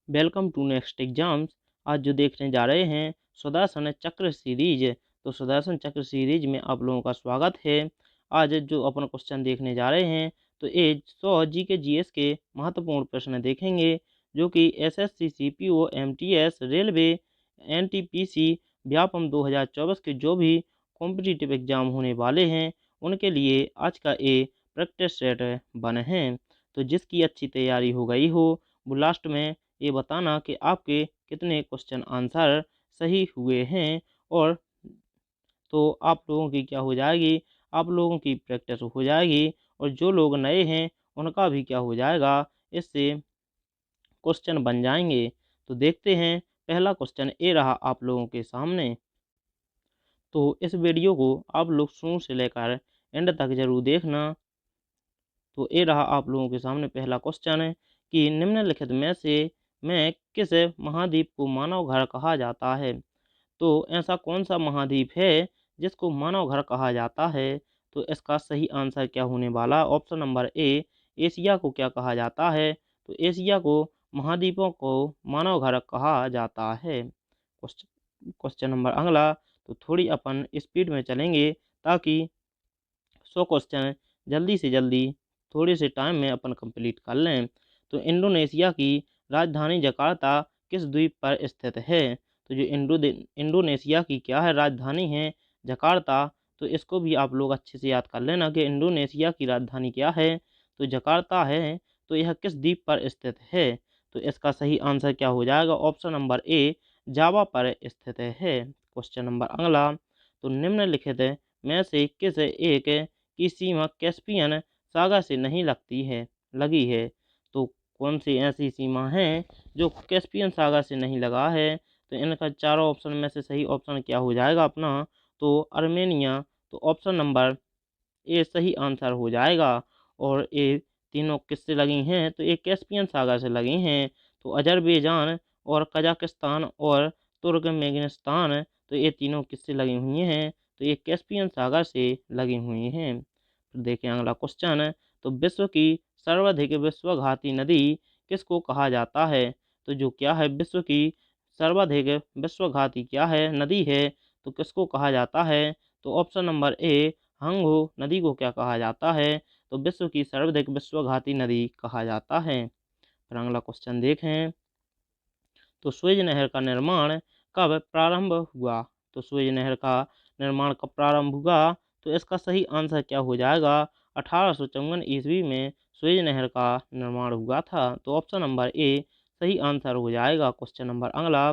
Welcome to next exams. आज जो देखने जा रहे हैं सुदर्शन चक्र सीरीज। तो सुदर्शन चक्र सीरीज में आप लोगों का स्वागत है। आज जो अपन क्वेश्चन देखने जा रहे हैं तो ये 100 जी के जीएस के महत्वपूर्ण प्रश्न देखेंगे, जो कि SSC CPO MTS railway NTPC Vyapam 2024 के जो भी कॉम्पिटिटिव एग्जाम होने वाले हैं उनके लिए आज का ये प्रैक्टिस सेट बने हैं। तो जिसकी अच्छी तैयारी हो गई हो वो लास्ट में ये बताना कि आपके कितने क्वेश्चन आंसर सही हुए हैं, और तो आप लोगों की क्या हो जाएगी, आप लोगों की प्रैक्टिस हो जाएगी, और जो लोग नए हैं उनका भी क्या हो जाएगा, इससे क्वेश्चन बन जाएंगे। तो देखते हैं, पहला क्वेश्चन ये रहा आप लोगों के सामने। तो इस वीडियो को आप लोग शुरू से लेकर एंड तक जरूर देखना। तो ये रहा आप लोगों के सामने पहला क्वेश्चन है कि निम्नलिखित में से मैं किस महाद्वीप को मानव घर कहा जाता है। तो ऐसा कौन सा महाद्वीप है जिसको मानव घर कहा जाता है। तो इसका सही आंसर क्या होने वाला, ऑप्शन नंबर ए एशिया को क्या कहा जाता है। तो एशिया को महाद्वीपों को मानव घर कहा जाता है। क्वेश्चन नंबर अगला। तो थोड़ी अपन स्पीड में चलेंगे ताकि 100 क्वेश्चन जल्दी से जल्दी थोड़े से टाइम में अपन कंप्लीट कर लें। तो इंडोनेशिया की राजधानी जकार्ता किस द्वीप पर स्थित है। तो जो इंडोनेशिया की क्या है, राजधानी है जकार्ता। तो इसको भी आप लोग अच्छे से याद कर लेना कि इंडोनेशिया की राजधानी क्या है, तो जकार्ता है। तो यह किस द्वीप पर स्थित है। तो इसका सही आंसर क्या हो जाएगा, ऑप्शन नंबर ए जावा पर स्थित है। क्वेश्चन नंबर अगला। तो निम्नलिखित में से किस एक की सीमा कैस्पियन सागर से नहीं लगी है। तो कौन सी ऐसी सीमा है जो कैस्पियन सागर से नहीं लगा है। तो इनका चारों ऑप्शन में से सही ऑप्शन क्या हो जाएगा अपना, तो अर्मेनिया। तो ऑप्शन नंबर ए सही आंसर हो जाएगा। और ये तीनों किससे लगी हैं, तो ये कैस्पियन सागर से लगी हैं। तो अजरबैजान और कजाकिस्तान और तुर्कमेनिस्तान, तो ये तीनों किससे लगी हुई हैं, तो ये कैस्पियन सागर से लगी हुई हैं। तो देखिए अगला क्वेश्चन। तो विश्व की सर्वाधिक विश्वघाती नदी किसको कहा जाता है। तो जो क्या है, विश्व की सर्वाधिक विश्वघाती क्या है, नदी है, तो किसको कहा जाता है। तो ऑप्शन नंबर ए हंगो नदी को क्या कहा जाता है, तो विश्व की सर्वाधिक विश्वघाती नदी कहा जाता है। फिर अगला क्वेश्चन देखें। तो सुएज नहर का निर्माण कब प्रारंभ हुआ। तो सुएज नहर का निर्माण कब प्रारंभ हुआ। तो इसका सही आंसर क्या हो जाएगा, 1854 ईस्वी में सुएज नहर का निर्माण हुआ था। तो ऑप्शन नंबर ए सही आंसर हो जाएगा। क्वेश्चन नंबर अगला।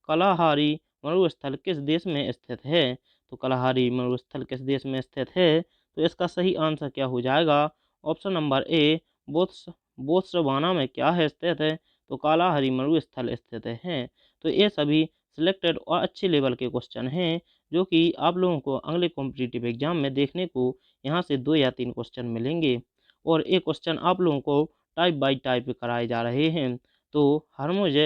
कलाहारी मरुस्थल किस देश में स्थित है। तो कलाहारी मरुस्थल किस देश में स्थित है। तो इसका सही आंसर क्या हो जाएगा, ऑप्शन नंबर ए बोत्सवाना में क्या है स्थित है। तो कालाहारी मरुस्थल स्थित है। तो ये सभी सिलेक्टेड और अच्छे लेवल के क्वेश्चन हैं, जो कि आप लोगों को अगले कॉम्पिटिटिव एग्जाम में देखने को यहाँ से 2 या 3 क्वेश्चन मिलेंगे। और ये क्वेश्चन आप लोगों को टाइप बाय टाइप कराए जा रहे हैं। तो हरमुज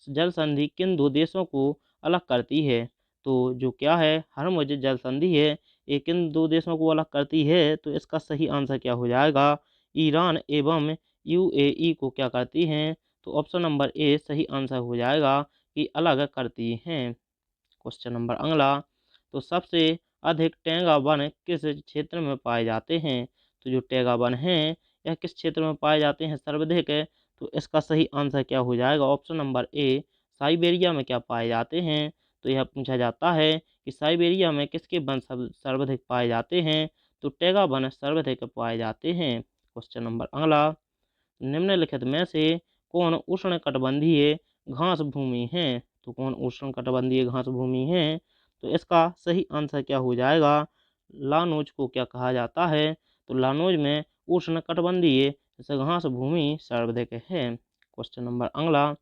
जल संधि किन दो देशों को अलग करती है। तो जो क्या है, हरमुज जल संधि है, ये किन दो देशों को अलग करती है। तो इसका सही आंसर क्या हो जाएगा, ईरान एवं यूएई को क्या करती हैं। तो ऑप्शन नंबर ए सही आंसर हो जाएगा कि अलग करती हैं। क्वेश्चन नंबर अगला। तो सबसे अधिक टैंगा वन किस क्षेत्र में पाए जाते हैं। तो जो टैंगा वन हैं यह किस क्षेत्र में पाए जाते हैं सर्वाधिक। तो इसका सही आंसर क्या हो जाएगा, ऑप्शन नंबर ए साइबेरिया में क्या पाए जाते हैं। तो यह पूछा जाता है कि साइबेरिया में किसके वन सर्वाधिक पाए जाते हैं। तो टैंगा वन सर्वाधिक पाए जाते हैं। क्वेश्चन नंबर अगला। निम्नलिखित में से कौन उष्णकटिबंधीय घास भूमि है। तो कौन उष्णकटिबंधीय घास भूमि है। तो इसका सही आंसर क्या हो जाएगा, लानोज को क्या कहा जाता है। तो लानोज में उष्णकटिबंधीय घास भूमि सर्वाधिक है। क्वेश्चन नंबर अगला।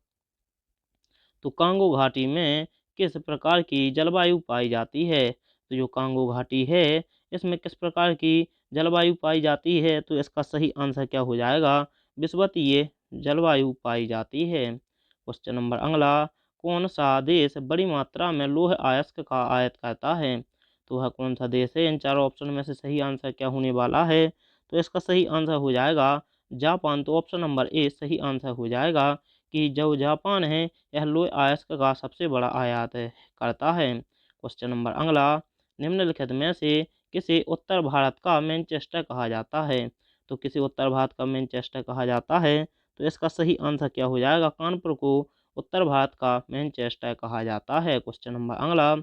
तो कांगो घाटी में किस प्रकार की जलवायु पाई जाती है। तो जो कांगो घाटी है इसमें किस प्रकार की जलवायु पाई जाती है। तो इसका सही आंसर क्या हो जाएगा, विषुवतीय जलवायु पाई जाती है। क्वेश्चन नंबर अगला। कौन सा देश बड़ी मात्रा में लौह अयस्क का आयात करता है। तो वह कौन सा देश है, इन चारों ऑप्शन में से सही आंसर क्या होने वाला है। तो इसका सही आंसर हो जाएगा जापान। तो ऑप्शन नंबर ए सही आंसर हो जाएगा कि जो जापान है यह लौह अयस्क का सबसे बड़ा आयात करता है। क्वेश्चन नंबर अगला, निम्नलिखित में से किसे उत्तर भारत का मैनचेस्टर कहा जाता है? तो किसे उत्तर भारत का मैनचेस्टर कहा जाता है? तो इसका सही आंसर क्या हो जाएगा? कानपुर को उत्तर भारत का मैनचेस्टर कहा जाता है। क्वेश्चन नंबर अगला,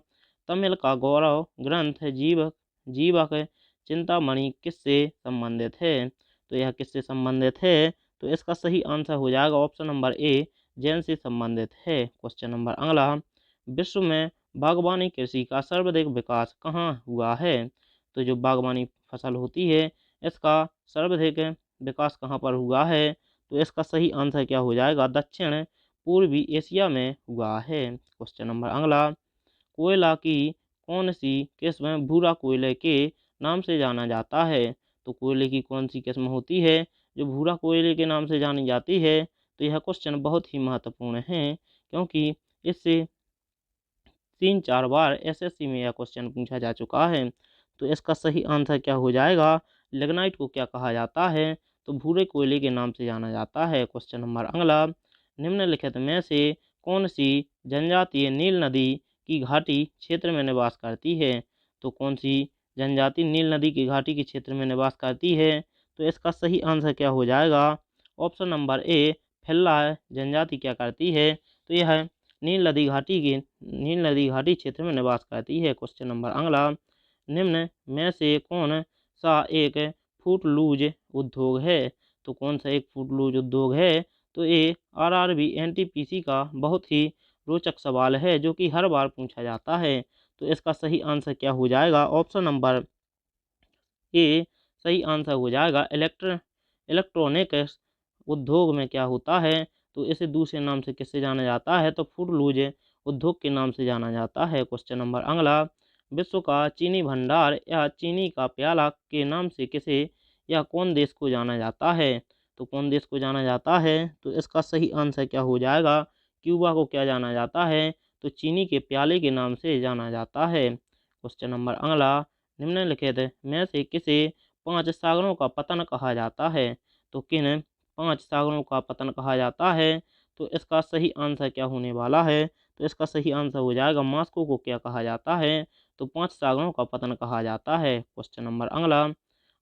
तमिल का गौरव ग्रंथ जीवक चिंतामणि किससे संबंधित है? तो यह किससे संबंधित है? तो इसका सही आंसर हो जाएगा ऑप्शन नंबर ए, जैन से संबंधित है। क्वेश्चन नंबर अगला, विश्व में बागवानी कृषि का सर्वाधिक विकास कहाँ हुआ है? तो जो बागवानी फसल होती है इसका सर्वाधिक विकास कहाँ पर हुआ है? तो इसका सही आंसर क्या हो जाएगा? दक्षिण पूर्वी एशिया में हुआ है। क्वेश्चन नंबर अगला, कोयला की कौन सी किस्म भूरा कोयले के नाम से जाना जाता है? तो कोयले की कौन सी किस्म होती है जो भूरा कोयले के नाम से जानी जाती है? तो यह क्वेश्चन बहुत ही महत्वपूर्ण है क्योंकि इससे 3-4 बार एसएससी में यह क्वेश्चन पूछा जा चुका है। तो इसका सही आंसर क्या हो जाएगा? लिग्नाइट को क्या कहा जाता है? तो भूरे कोयले के नाम से जाना जाता है। क्वेश्चन नंबर अगला, निम्नलिखित में से कौन सी जनजातीय नील नदी की घाटी क्षेत्र में निवास करती है? तो कौन सी जनजाति नील नदी की घाटी के क्षेत्र में निवास करती है? तो इसका सही आंसर क्या हो जाएगा? ऑप्शन नंबर ए, फिल्ला जनजाति क्या करती है? तो यह नील नदी घाटी क्षेत्र में निवास करती है। क्वेश्चन नंबर अगला, निम्न में से कौन सा एक फूटलूज उद्योग है? तो कौन सा एक फूटलूज उद्योग है? तो ये आरआरबी एनटीपीसी का बहुत ही रोचक सवाल है जो कि हर बार पूछा जाता है। तो इसका सही आंसर क्या हो जाएगा? ऑप्शन नंबर ए सही आंसर हो जाएगा। इलेक्ट्रॉनिक्स उद्योग में क्या होता है? तो इसे दूसरे नाम से किससे जाना जाता है? तो फूटलूज उद्योग के नाम से जाना जाता है। क्वेश्चन नंबर अगला, विश्व का चीनी भंडार या चीनी का प्याला के नाम से किसे या कौन देश को जाना जाता है? तो कौन देश को जाना जाता है? तो इसका सही आंसर क्या हो जाएगा? क्यूबा को क्या जाना जाता है? तो चीनी के प्याले के नाम से जाना जाता है। क्वेश्चन नंबर अगला, निम्नलिखित में से किसे 5 सागरों का पतन कहा जाता है? तो किन 5 सागरों का पतन कहा जाता है? तो इसका सही आंसर क्या होने वाला है? तो इसका सही आंसर हो जाएगा मॉस्को को क्या कहा जाता है? तो 5 सागरों का पतन कहा जाता है। क्वेश्चन नंबर अगला,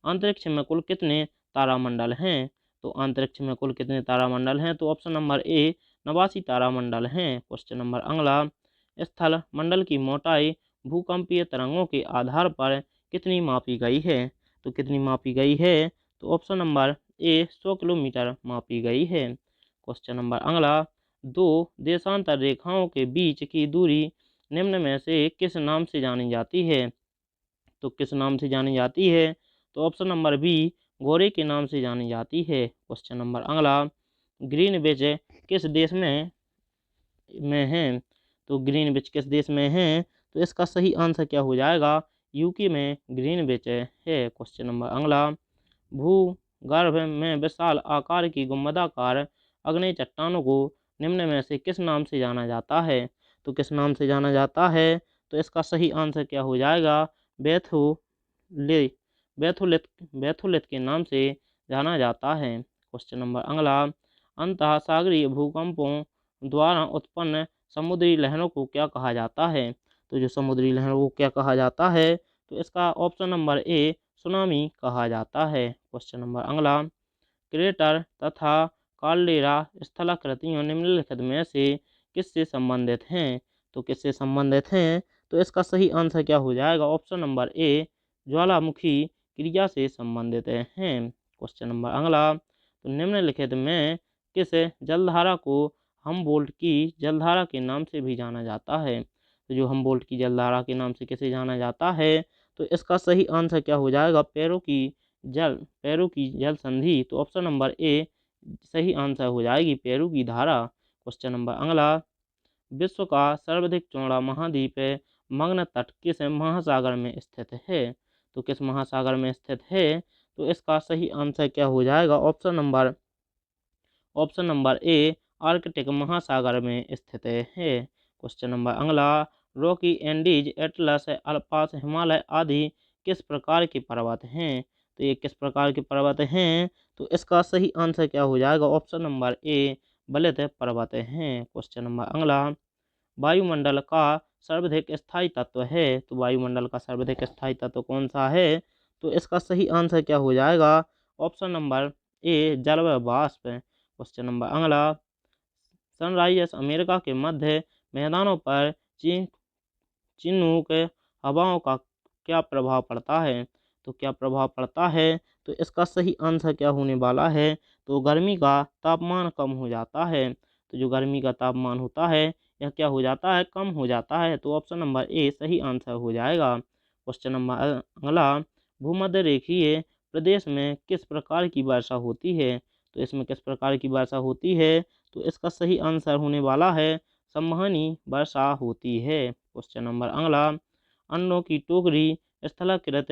अंतरिक्ष में कुल कितने तारामंडल हैं? तो अंतरिक्ष में कुल कितने तारामंडल हैं? तो ऑप्शन नंबर ए, 89 तारामंडल हैं। क्वेश्चन नंबर अगला, स्थल मंडल की मोटाई भूकंपीय तरंगों के आधार पर कितनी मापी गई है? तो कितनी मापी गई है? तो ऑप्शन नंबर ए, 100 किलोमीटर मापी गई है। क्वेश्चन नंबर अगला, दो देशांतर रेखाओं के बीच की दूरी निम्न में से किस नाम से जानी जाती है? तो किस नाम से जानी जाती है? तो ऑप्शन नंबर बी, गोरे के नाम से जानी जाती है। क्वेश्चन नंबर अगला, ग्रीनविच किस देश में है? तो ग्रीनविच किस देश में है? तो इसका सही आंसर क्या हो जाएगा? यूके में ग्रीनविच है। क्वेश्चन नंबर अगला, भूगर्भ में विशाल आकार की गुंबदाकार आग्नेय चट्टानों को निम्न में से किस नाम से जाना जाता है? तो किस नाम से जाना जाता है? तो इसका सही आंसर क्या हो जाएगा? बैथोले बैथोलिथ बैथोलिथ के नाम से जाना जाता है। क्वेश्चन नंबर अगला, अंतः सागरीय भूकंपों द्वारा उत्पन्न समुद्री लहरों को क्या कहा जाता है? तो जो समुद्री लहरों को क्या कहा जाता है? तो इसका ऑप्शन नंबर ए, सुनामी कहा जाता है। क्वेश्चन नंबर अगला, क्रेटर तथा काल्डेरा स्थलाकृतियों निम्नलिखित में से किससे संबंधित हैं? तो किससे संबंधित हैं? तो इसका सही आंसर क्या हो जाएगा? ऑप्शन नंबर ए, ज्वालामुखी क्रिया से संबंधित हैं। क्वेश्चन नंबर अगला, तो निम्नलिखित में किस जलधारा को हमबोल्ट की जलधारा के नाम से भी जाना जाता है? तो जो हमबोल्ट की जलधारा के नाम से किसे जाना जाता है? तो इसका सही आंसर क्या हो जाएगा? पेरू की जल संधि। तो ऑप्शन नंबर ए सही आंसर हो जाएगी, पेरू की धारा। क्वेश्चन नंबर अगला, विश्व का सर्वाधिक चौड़ा महाद्वीप मग्न तट किस महासागर में स्थित है? तो किस महासागर में स्थित है? तो इसका सही आंसर क्या हो जाएगा? ऑप्शन नंबर ए, आर्कटिक महासागर में स्थित है। क्वेश्चन नंबर अगला, रॉकी एंडीज एटलस अल्पास हिमालय आदि किस प्रकार के पर्वत हैं? तो ये किस प्रकार के पर्वत हैं? तो इसका सही आंसर क्या हो जाएगा? ऑप्शन नंबर ए, बलित पर्वत हैं। क्वेश्चन नंबर अगला, वायुमंडल का सर्वाधिक स्थायी तत्व है। तो वायुमंडल का सर्वाधिक स्थायी तत्व कौन सा है? तो इसका सही आंसर क्या हो जाएगा? ऑप्शन नंबर ए, जल व वाष्प। क्वेश्चन नंबर अगला, सनराइजर्स अमेरिका के मध्य मैदानों पर चिनूक हवाओं का क्या प्रभाव पड़ता है? तो क्या प्रभाव पड़ता है? तो इसका सही आंसर क्या होने वाला है? तो गर्मी का तापमान कम हो जाता है। तो जो गर्मी का तापमान होता है यह क्या हो जाता है? कम हो जाता है। तो ऑप्शन नंबर ए सही आंसर हो जाएगा। क्वेश्चन नंबर अगला, भूमध्य रेखीय प्रदेश में किस प्रकार की वर्षा होती है? तो इसमें किस प्रकार की वर्षा होती है? तो इसका सही आंसर होने वाला है संवहनी वर्षा होती है। क्वेश्चन नंबर अगला, अंडों की टोकरी स्थलाकृत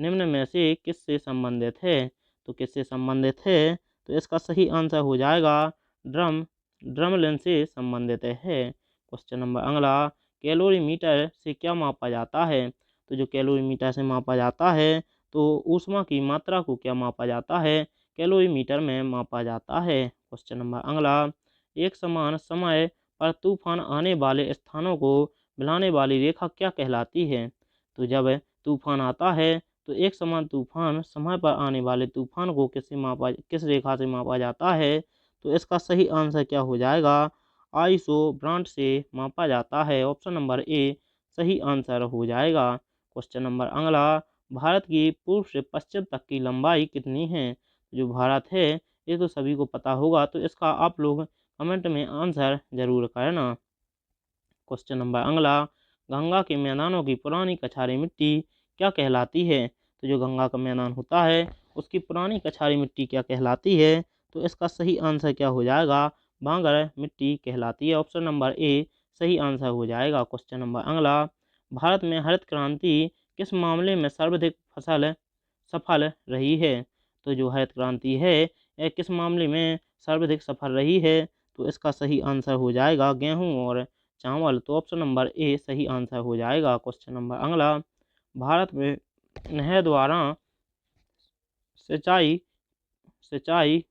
निम्न में से किससे संबंधित है? तो किससे संबंधित है? तो इसका सही आंसर हो जाएगा ड्रमलिन से संबंधित है। क्वेश्चन नंबर अगला, कैलोरीमीटर से क्या मापा जाता है? तो जो कैलोरीमीटर से मापा जाता है तो ऊष्मा की मात्रा को क्या मापा जाता है? कैलोरीमीटर में मापा जाता है। क्वेश्चन नंबर अगला, एक समान समय पर तूफान आने वाले स्थानों को मिलाने वाली रेखा क्या कहलाती है? तो जब तूफान आता है तो एक समान तूफान समय पर आने वाले तूफान को किस रेखा से मापा जाता है? तो इसका सही आंसर क्या हो जाएगा? आइसोब्रांट से मापा जाता है। ऑप्शन नंबर ए सही आंसर हो जाएगा। क्वेश्चन नंबर अगला, भारत की पूर्व से पश्चिम तक की लंबाई कितनी है? जो भारत है ये तो सभी को पता होगा, तो इसका आप लोग कमेंट में आंसर जरूर करना। क्वेश्चन नंबर अगला, गंगा के मैदानों की पुरानी कछारी मिट्टी क्या कहलाती है? तो जो गंगा का मैदान होता है उसकी पुरानी कछारी मिट्टी क्या कहलाती है? तो इसका सही आंसर क्या हो जाएगा? बांगर मिट्टी कहलाती है। ऑप्शन नंबर ए सही आंसर हो जाएगा। क्वेश्चन नंबर अगला, भारत में हरित क्रांति किस मामले में सर्वाधिक सफल रही है? तो जो हरित क्रांति है यह किस मामले में सर्वाधिक सफल रही है? तो इसका सही आंसर हो जाएगा गेहूं और चावल। तो ऑप्शन नंबर ए सही आंसर हो जाएगा। क्वेश्चन नंबर अगला, भारत में नहर द्वारा सिंचाई सिंचाई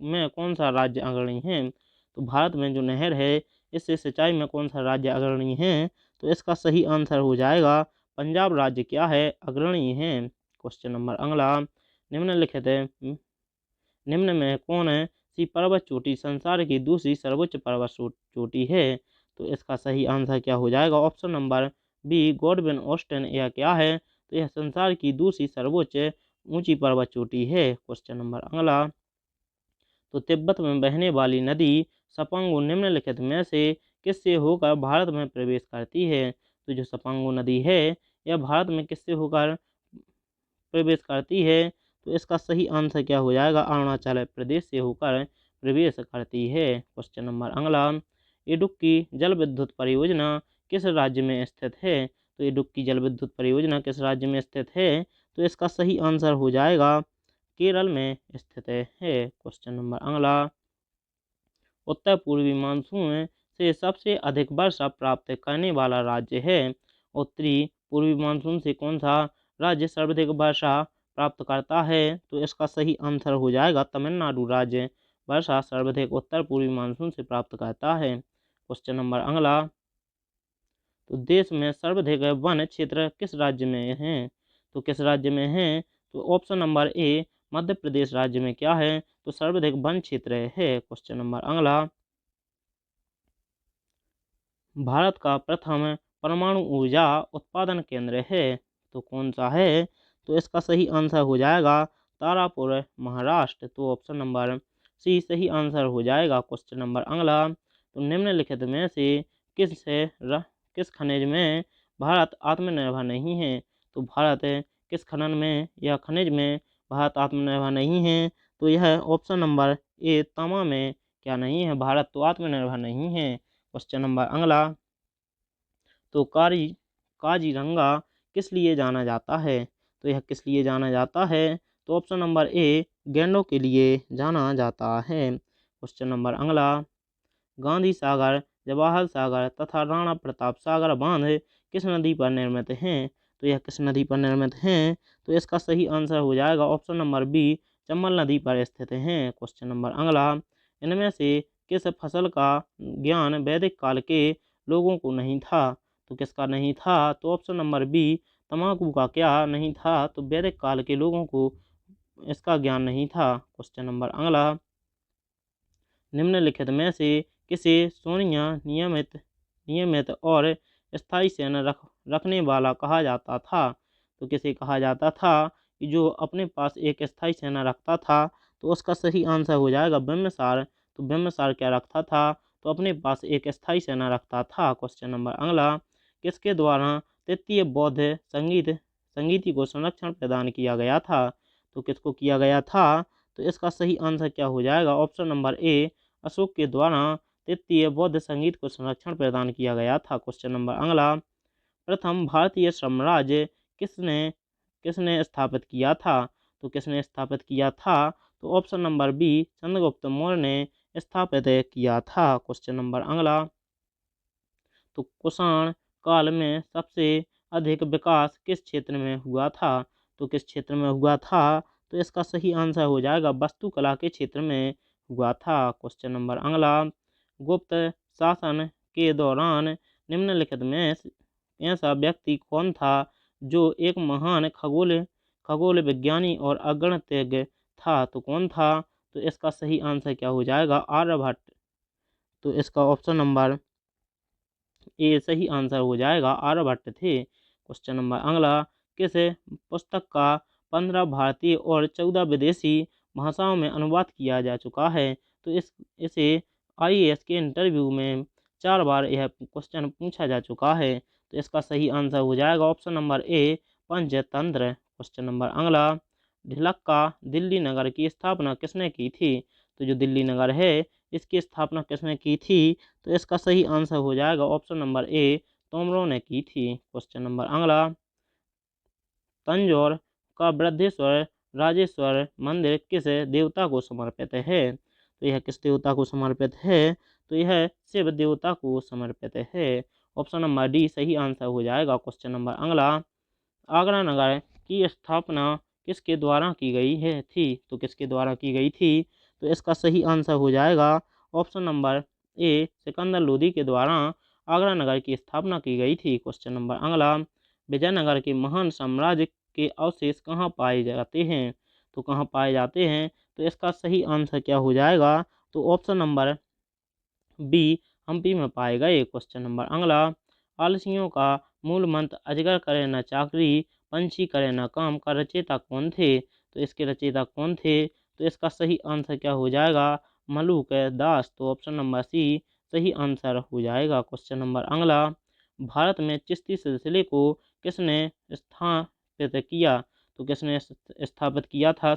में कौन सा राज्य अग्रणी है? तो भारत में जो नहर है इससे सिंचाई में कौन सा राज्य अग्रणी है? तो इसका सही आंसर हो जाएगा पंजाब राज्य क्या है? अग्रणी है। क्वेश्चन नंबर अगला, निम्नलिखित निम्न में कौन सी पर्वत चोटी संसार की दूसरी सर्वोच्च पर्वत चोटी है? तो इसका सही आंसर क्या हो जाएगा? Option number B Godwin Austin यह क्या है? तो यह संसार की दूसरी सर्वोच्च ऊंची पर्वत चोटी है। क्वेश्चन नंबर अगला, तो तिब्बत में बहने वाली नदी सपांगु निम्नलिखित में से किससे होकर भारत में प्रवेश करती है? तो जो सपांगु नदी है यह भारत में किससे होकर प्रवेश करती है? तो इसका सही आंसर क्या हो जाएगा? अरुणाचल प्रदेश से होकर प्रवेश करती है। क्वेश्चन नंबर अगला, इडुक्की जल विद्युत परियोजना किस राज्य में स्थित है? तो इडुक्की जल विद्युत परियोजना किस राज्य में स्थित है? तो इसका सही आंसर हो जाएगा केरल में स्थित है। क्वेश्चन नंबर अगला, उत्तर पूर्वी मानसून से सबसे अधिक वर्षा प्राप्त करने वाला राज्य है? उत्तरी पूर्वी मानसून से कौन सा राज्य सर्वाधिक वर्षा प्राप्त करता है? तो इसका सही आंसर हो जाएगा तमिलनाडु राज्य वर्षा सर्वाधिक उत्तर पूर्वी मानसून से प्राप्त करता है। क्वेश्चन नंबर अगला, तो देश में सर्वाधिक वन क्षेत्र किस राज्य में है? तो किस राज्य में है? तो ऑप्शन नंबर ए मध्य प्रदेश राज्य में क्या है? तो सर्वाधिक वन क्षेत्र है। क्वेश्चन नंबर अगला, भारत का प्रथम परमाणु ऊर्जा उत्पादन केंद्र है तो कौन सा है? तो इसका सही आंसर हो जाएगा तारापुर महाराष्ट्र। तो ऑप्शन नंबर सी सही आंसर हो जाएगा। क्वेश्चन नंबर अगला, तो निम्नलिखित में से किस खनिज में भारत आत्मनिर्भर नहीं है? तो भारत किस खनन में या खनिज में भारत आत्मनिर्भर नहीं है? तो यह ऑप्शन नंबर ए तांबा में क्या नहीं है? भारत तो आत्मनिर्भर नहीं है। क्वेश्चन नंबर अगला, तो काजीरंगा किस लिए जाना जाता है? तो यह किस लिए जाना जाता है? तो ऑप्शन नंबर ए गैंडों के लिए जाना जाता है। क्वेश्चन नंबर अगला, गांधी सागर, जवाहर सागर तथा राणा प्रताप सागर बांध किस नदी पर निर्मित हैं? तो यह किस नदी पर निर्मित हैं? तो इसका सही आंसर हो जाएगा ऑप्शन नंबर बी चंबल नदी पर स्थित हैं। क्वेश्चन नंबर अगला, इनमें से किस फसल का ज्ञान वैदिक काल के लोगों को नहीं था? तो किसका नहीं था? तो ऑप्शन नंबर बी, तम्बाकू का क्या नहीं था? तो वैदिक काल के लोगों को इसका ज्ञान नहीं था। क्वेश्चन नंबर अगला, निम्नलिखित में से किसे सोनिया नियमित नियमित और स्थायी सेना रखने वाला कहा जाता था? तो किसे कहा जाता था कि जो अपने पास एक स्थायी सेना रखता था? तो उसका सही आंसर हो जाएगा बिम्बिसार। तो बिम्बिसार क्या रखता था? तो अपने पास एक स्थायी सेना रखता था। क्वेश्चन नंबर अगला, किसके द्वारा तृतीय बौद्ध संगीति को संरक्षण प्रदान किया गया था? तो किसको किया गया था? तो इसका सही आंसर क्या हो जाएगा? ऑप्शन नंबर ए, अशोक के द्वारा तृतीय बौद्ध संगीत को संरक्षण प्रदान किया गया था। क्वेश्चन नंबर अगला, प्रथम भारतीय साम्राज्य किसने किसने स्थापित किया था? तो किसने स्थापित किया था? तो option number B, Chandragupta Maurya ने स्थापित किया था। क्वेश्चन नंबर अगला, तो कुषाण काल में सबसे अधिक विकास किस क्षेत्र में हुआ था? तो किस क्षेत्र में हुआ था? तो इसका सही आंसर हो जाएगा वास्तुकला के क्षेत्र में हुआ था। क्वेश्चन नंबर अगला, गुप्त शासन के दौरान निम्नलिखित में ऐसा व्यक्ति कौन था जो एक महान खगोल विज्ञानी और अगणितज्ञ था? तो कौन था? तो इसका सही आंसर क्या हो जाएगा? आर्यभट्ट। तो इसका ऑप्शन नंबर ए सही आंसर हो जाएगा, आर्यभट्ट थे। क्वेश्चन नंबर अगला, किस पुस्तक का 15 भारतीय और 14 विदेशी भाषाओं में अनुवाद किया जा चुका है? तो इसे आईएएस के इंटरव्यू में 4 बार यह क्वेश्चन पूछा जा चुका है। तो इसका सही आंसर हो जाएगा ऑप्शन नंबर ए, पंचतंत्र। क्वेश्चन नंबर अगला, ढिलक्का दिल्ली नगर की स्थापना किसने की थी? तो जो दिल्ली नगर है इसकी स्थापना किसने की थी? तो इसका सही आंसर हो जाएगा ऑप्शन नंबर ए, तोमरों ने की थी। क्वेश्चन नंबर अगला, तंजौर का वृद्धेश्वर राजेश्वर मंदिर किस देवता को समर्पित है? तो यह किस देवता को समर्पित है? तो यह शिव देवता को समर्पित है। ऑप्शन नंबर डी सही आंसर हो जाएगा। क्वेश्चन नंबर अगला, आगरा नगर की स्थापना किसके द्वारा की गई है थी? तो किसके द्वारा की गई थी? तो इसका सही आंसर हो जाएगा ऑप्शन नंबर ए, सिकंदर लोदी के द्वारा आगरा नगर की स्थापना की गई थी। क्वेश्चन नंबर अगला, विजयनगर के महान साम्राज्य के अवशेष कहाँ पाए जाते हैं? तो कहाँ पाए जाते हैं? तो इसका सही आंसर क्या हो जाएगा? तो ऑप्शन नंबर बी, हम्पी में पाए गए। क्वेश्चन नंबर अगला, आलसियों का मूल मंत्र अजगर करे न चाकरी पंछी करे न काम का रचयिता कौन थे? तो इसके रचयिता कौन थे? तो इसका सही आंसर क्या हो जाएगा? मलुक दास। तो ऑप्शन नंबर सी सही आंसर हो जाएगा। क्वेश्चन नंबर अगला, भारत में चिश्ती सिलसिले को किसने स्थापित किया? तो किसने स्थापित किया था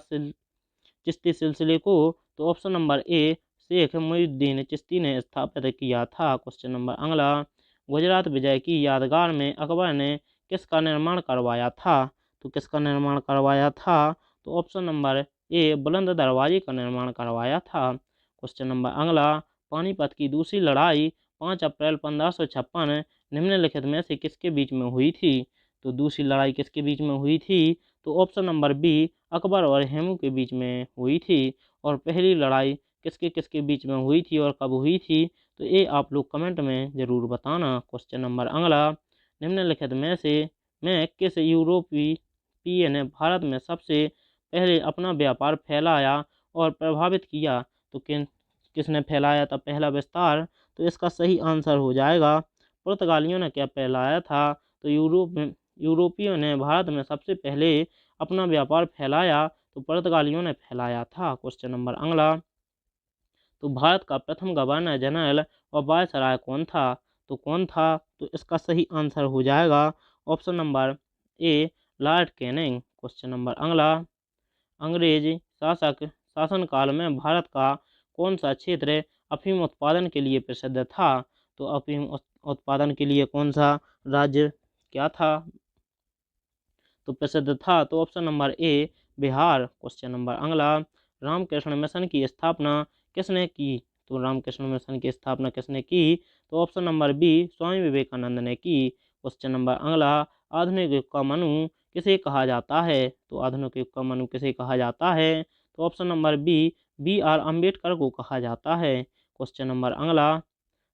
चिश्ती सिलसिले को? तो option number A, Sheikh Muinuddin Chishti ने स्थापित किया था। क्वेश्चन नंबर अगला, गुजरात विजय की यादगार में अकबर ने किसका निर्माण करवाया था? तो किसका निर्माण करवाया था? तो ऑप्शन नंबर ए, बुलंद दरवाजे का निर्माण करवाया था। क्वेश्चन नंबर अगला, पानीपत की दूसरी लड़ाई 5 अप्रैल 1556 निम्नलिखित में से किसके बीच में हुई थी? तो दूसरी लड़ाई किसके बीच में हुई थी? तो ऑप्शन नंबर बी, अकबर और हेमू के बीच में हुई थी। और पहली लड़ाई किसके किसके बीच में हुई थी और कब हुई थी? तो ये आप लोग कमेंट में ज़रूर बताना। क्वेश्चन नंबर अगला, निम्नलिखित में से मैं किस यूरोपीय ने भारत में सबसे पहले अपना व्यापार फैलाया और प्रभावित किया? तो किसने फैलाया था पहला विस्तार? तो इसका सही आंसर हो जाएगा पुर्तगालियों ने क्या फैलाया था? तो यूरोपियों ने भारत में सबसे पहले अपना व्यापार फैलाया तो पुर्तगालियों ने फैलाया था। क्वेश्चन नंबर अगला, तो भारत का प्रथम गवर्नर जनरल और वायसराय कौन था? तो कौन था? तो इसका सही आंसर हो जाएगा ऑप्शन नंबर ए, लॉर्ड कैनिंग। क्वेश्चन नंबर अगला, अंग्रेज शासनकाल में भारत का कौन सा क्षेत्र अफीम उत्पादन के लिए प्रसिद्ध था? तो अफीम उत्पादन के लिए कौन सा राज्य क्या था तो प्रसिद्ध था? तो ऑप्शन नंबर ए, बिहार। क्वेश्चन नंबर अगला, रामकृष्ण मिशन की स्थापना किसने की? तो रामकृष्ण मिशन की स्थापना किसने की? तो option number B, Swami Vivekananda ने की। क्वेश्चन नंबर अगला, आधुनिक युग का मनु किसे कहा जाता है? तो आधुनिक युग का मनु किसे कहा जाता है? तो option number B, R Ambedkar को कहा जाता है। क्वेश्चन नंबर अगला।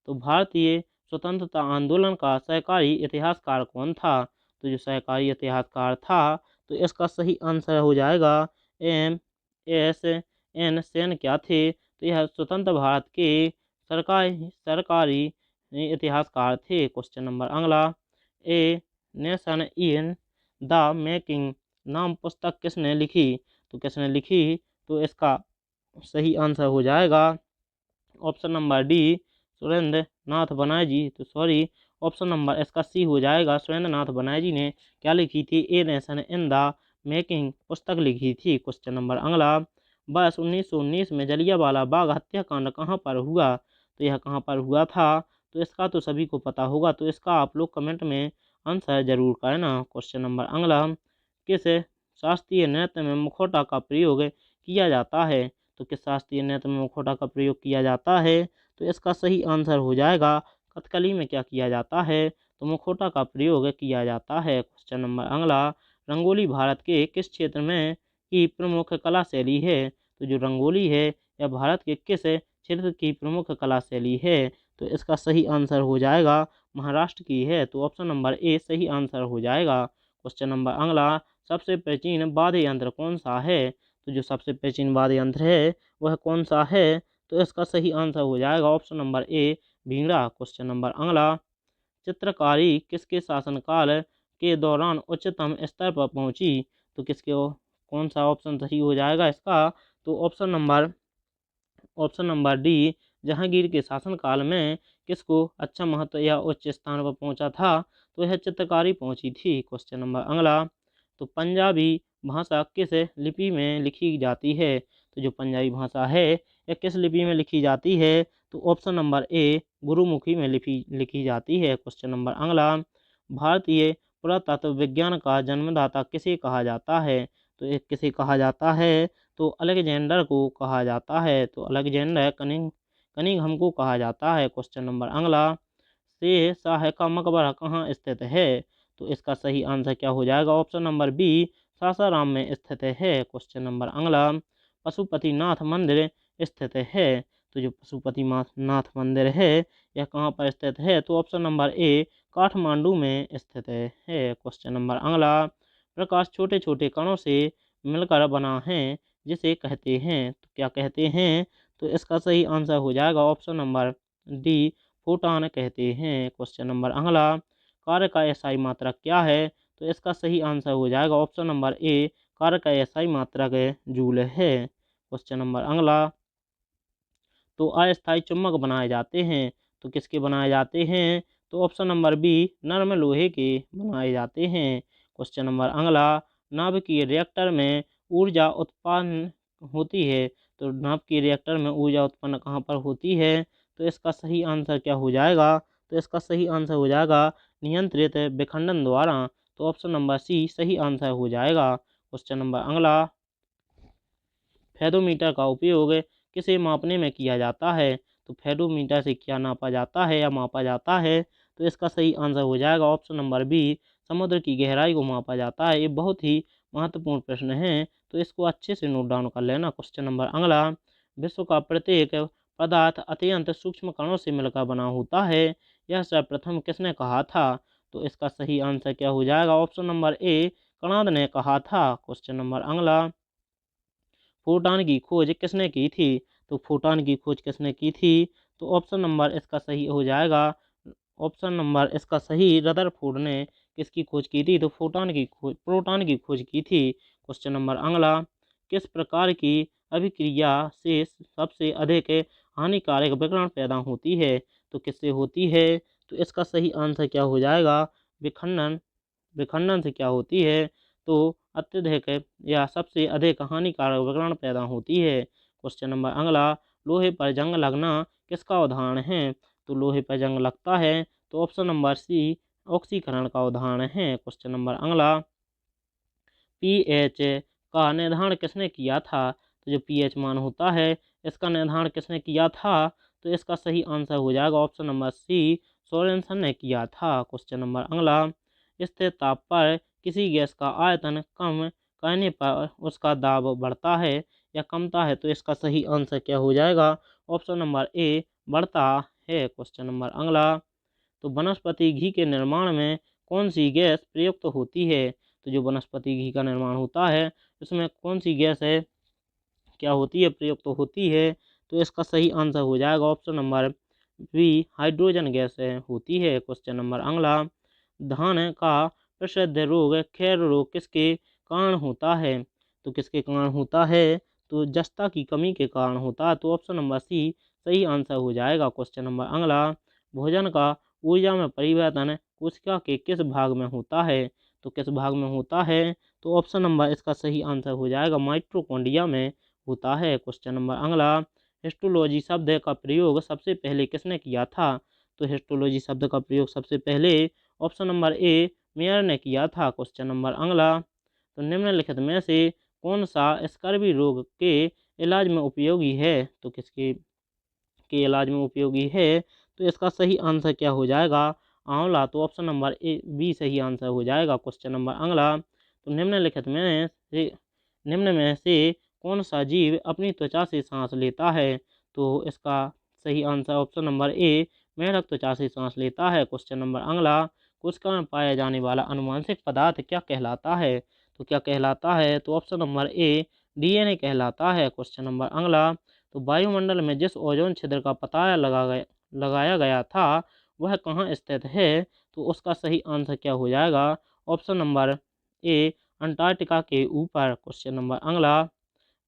तो भारतीय स्वतंत्रता आंदोलन का सहकारी इतिहासकार कौन था? तो जो सहकारी इतिहासकार था, तो इसका सही आंसर हो जाएगा M.S.N सेन क्या थे? तो यह स्वतंत्र भारत के सरकारी इतिहासकार थे। क्वेश्चन नंबर अगला। A nation in the making नाम पुस्तक किसने लिखी? तो किसने लिखी? तो इसका सही आंसर हो जाएगा ऑप्शन नंबर डी, सुरेंद्र नाथ बनर्जी। तो सॉरी, ऑप्शन नंबर इसका सी हो जाएगा, सुरेंद्र नाथ बनर्जी ने क्या लिखी थी? A nation in the making पुस्तक लिखी थी। क्वेश्चन नंबर अगला। वर्ष 1919 में जलियांवाला बाग हत्याकांड कहाँ पर हुआ? तो यह कहाँ पर हुआ था? तो इसका तो सभी को पता होगा, तो इसका आप लोग कमेंट में आंसर जरूर करना। क्वेश्चन नंबर अगला। किस शास्त्रीय नृत्य में मुखौटा का प्रयोग किया जाता है? तो किस शास्त्रीय नृत्य में मुखौटा का प्रयोग किया जाता है? तो इसका सही आंसर हो जाएगा कथकली में क्या किया जाता है? तो मुखौटा का प्रयोग किया जाता है। क्वेश्चन नंबर अगला। रंगोली भारत के किस क्षेत्र में की प्रमुख कला शैली है? तो जो रंगोली है यह भारत के किस क्षेत्र की प्रमुख कला शैली है? तो इसका सही आंसर हो जाएगा महाराष्ट्र की है। तो ऑप्शन नंबर ए सही आंसर हो जाएगा। क्वेश्चन नंबर अगला। सबसे प्राचीन वाद्य यंत्र कौन सा है? तो जो सबसे प्राचीन वाद्य यंत्र है वह कौन सा है? तो इसका सही आंसर हो जाएगा ऑप्शन नंबर ए, वीणा। क्वेश्चन नंबर अगला। चित्रकारी किसके शासनकाल के दौरान उच्चतम स्तर पर पहुंची? तो कौन सा ऑप्शन सही हो जाएगा इसका? तो ऑप्शन नंबर डी, जहांगीर के शासनकाल में किसको अच्छा महत्व या उच्च स्थान पर पहुंचा था? तो यह चित्रकारी पहुंची थी। क्वेश्चन नंबर अगला। तो पंजाबी भाषा किस लिपि में लिखी जाती है? तो जो पंजाबी भाषा है यह किस लिपि में लिखी जाती है? तो ऑप्शन नंबर ए, गुरुमुखी में लिखी जाती है। क्वेश्चन नंबर अगला। भारतीय पुरातत्व विज्ञान का जन्मदाता किसे कहा जाता है? तो एक किसे कहा जाता है? तो अलेक्जेंडर को कहा जाता है। तो अलेक्जेंडर कनिंघम को कहा जाता है। क्वेश्चन नंबर अगला। शेर शाह का मकबरा कहाँ स्थित है? तो इसका सही आंसर क्या हो जाएगा? ऑप्शन नंबर बी, सासाराम में स्थित है। क्वेश्चन नंबर अगला। पशुपतिनाथ मंदिर स्थित है। तो जो पशुपतिनाथ मंदिर है यह कहाँ पर स्थित है? तो ऑप्शन नंबर ए, काठमांडू में स्थित है। क्वेश्चन नंबर अगला। प्रकाश छोटे छोटे कणों से मिलकर बना है, जिसे कहते हैं, तो क्या कहते हैं? तो इसका सही आंसर हो जाएगा ऑप्शन नंबर डी, फोटॉन कहते हैं। क्वेश्चन नंबर अगला। कार्य का एसआई मात्रक क्या है? तो इसका सही आंसर हो जाएगा ऑप्शन नंबर ए, कार्य का एसआई मात्रक जूल है। क्वेश्चन नंबर अगला। तो अस्थायी चुंबक बनाए जाते हैं, तो किसके बनाए जाते हैं? तो ऑप्शन नंबर बी, नरम लोहे के बनाए जाते हैं। क्वेश्चन नंबर अगला। नाभिकीय रिएक्टर में ऊर्जा उत्पन्न होती है, तो नाभिकीय रिएक्टर में ऊर्जा उत्पन्न कहाँ पर होती है? तो इसका सही आंसर क्या हो जाएगा? तो इसका सही आंसर हो जाएगा नियंत्रित विखंडन द्वारा। तो ऑप्शन नंबर सी सही आंसर हो जाएगा। क्वेश्चन नंबर अगला। फेरोमीटर का उपयोग किसे मापने में किया जाता है? तो फेरोमीटर से क्या नापा जाता है या मापा जाता है? तो इसका सही आंसर हो जाएगा ऑप्शन नंबर बी, समुद्र की गहराई को मापा जाता है। ये बहुत ही महत्वपूर्ण प्रश्न है, तो इसको अच्छे से नोट डाउन कर लेना। क्वेश्चन नंबर अगला। विश्व का प्रत्येक पदार्थ अत्यंत सूक्ष्म कणों से मिलकर बना होता है, यह सर्वप्रथम किसने कहा था? तो इसका सही आंसर क्या हो जाएगा? ऑप्शन नंबर ए, कणाद ने कहा था। क्वेश्चन नंबर अगला। फोटॉन की खोज किसने की थी? तो फोटॉन की खोज किसने की थी? तो ऑप्शन नंबर इसका सही हो जाएगा, ऑप्शन नंबर इसका सही रदरफोर्ड ने किसकी खोज की थी? तो प्रोटॉन की खोज की थी। क्वेश्चन नंबर अगला। किस प्रकार की अभिक्रिया से सबसे अधिक हानिकारक विकिरण पैदा होती है? तो किससे होती है? तो इसका सही आंसर क्या हो जाएगा? विखंडन। विखंडन से क्या होती है? तो अत्यधिक या सबसे अधिक हानिकारक विकिरण पैदा होती है। क्वेश्चन नंबर अगला। लोहे पर जंग लगना किसका उदाहरण है? तो लोहे पर जंग लगता है, तो ऑप्शन नंबर सी, ऑक्सीकरण का उदाहरण है। क्वेश्चन नंबर अगला। पीएच का निर्धारण किसने किया था? तो जो पीएच मान होता है इसका निर्धारण किसने किया था? तो इसका सही आंसर हो जाएगा ऑप्शन नंबर सी, सोरेनसन ने किया था। क्वेश्चन नंबर अगला। स्थिर ताप पर किसी गैस का आयतन कम करने पर उसका दाब बढ़ता है या कमता है? तो इसका सही आंसर क्या हो जाएगा? ऑप्शन नंबर ए बढ़ता है। क्वेश्चन नंबर अगला, तो वनस्पति घी के निर्माण में कौन सी गैस प्रयुक्त होती है? तो जो वनस्पति घी का निर्माण होता है उसमें कौन सी गैस है, क्या होती है, प्रयुक्त होती है? तो इसका सही आंसर हो जाएगा option number B, hydrogen gas है होती है। क्वेश्चन नंबर अगला, धान का प्रसिद्ध रोग खैर रोग किसके कारण होता है? तो किसके कारण होता है? तो जस्ता की कमी के कारण होता है। तो ऑप्शन नंबर सी सही आंसर हो जाएगा। क्वेश्चन नंबर अगला, भोजन का ऊर्जा में परिवर्तन कोशिका के किस भाग में होता है? तो किस भाग में होता है? तो ऑप्शन नंबर इसका सही आंसर हो जाएगा माइटोकॉन्ड्रिया में होता है। क्वेश्चन नंबर अगला, हिस्टोलॉजी शब्द का प्रयोग सबसे पहले किसने किया था? तो हिस्टोलॉजी शब्द का प्रयोग सबसे पहले ऑप्शन नंबर ए मेयर ने किया था। क्वेश्चन नंबर अगला, तो निम्नलिखित में से कौन सा स्कर्वी रोग के इलाज में उपयोगी है? तो किसके के इलाज में उपयोगी है? तो इसका सही आंसर क्या हो जाएगा? आंवला। तो ऑप्शन नंबर ए बी सही आंसर हो जाएगा। क्वेश्चन नंबर अगला, तो निम्न में से कौन सा जीव अपनी त्वचा से सांस लेता है? तो इसका सही आंसर ऑप्शन नंबर ए मेढक त्वचा से सांस लेता है। क्वेश्चन नंबर अगला, कोशिका में पाया जाने वाला आनुवंशिक पदार्थ क्या कहलाता है? तो क्या कहलाता है? तो ऑप्शन नंबर ए डीएनए कहलाता है। क्वेश्चन नंबर अगला, तो वायुमंडल में जिस ओजोन छिद्र का पता लगाया गया था वह कहाँ स्थित है? तो उसका सही आंसर क्या हो जाएगा? ऑप्शन नंबर ए अंटार्कटिका के ऊपर। क्वेश्चन नंबर अगला,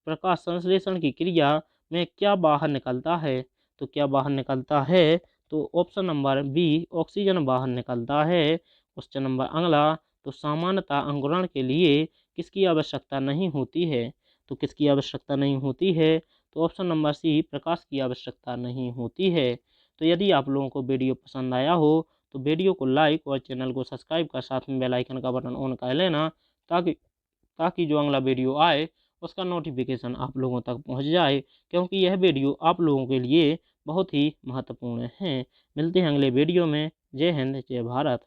प्रकाश संश्लेषण की क्रिया में क्या बाहर निकलता है? तो क्या बाहर निकलता है? तो ऑप्शन नंबर बी ऑक्सीजन बाहर निकलता है। क्वेश्चन नंबर अगला, तो सामान्यतः अंकुरण के लिए किसकी आवश्यकता नहीं होती है? तो किसकी आवश्यकता नहीं होती है? तो ऑप्शन नंबर सी प्रकाश की आवश्यकता नहीं होती है। तो यदि आप लोगों को वीडियो पसंद आया हो तो वीडियो को लाइक और चैनल को सब्सक्राइब कर साथ में बेल आइकन का बटन ऑन कर लेना, ताकि ताकि जो अगला वीडियो आए उसका नोटिफिकेशन आप लोगों तक पहुंच जाए, क्योंकि यह वीडियो आप लोगों के लिए बहुत ही महत्वपूर्ण है। मिलते हैं अगले वीडियो में। जय हिंद, जय भारत।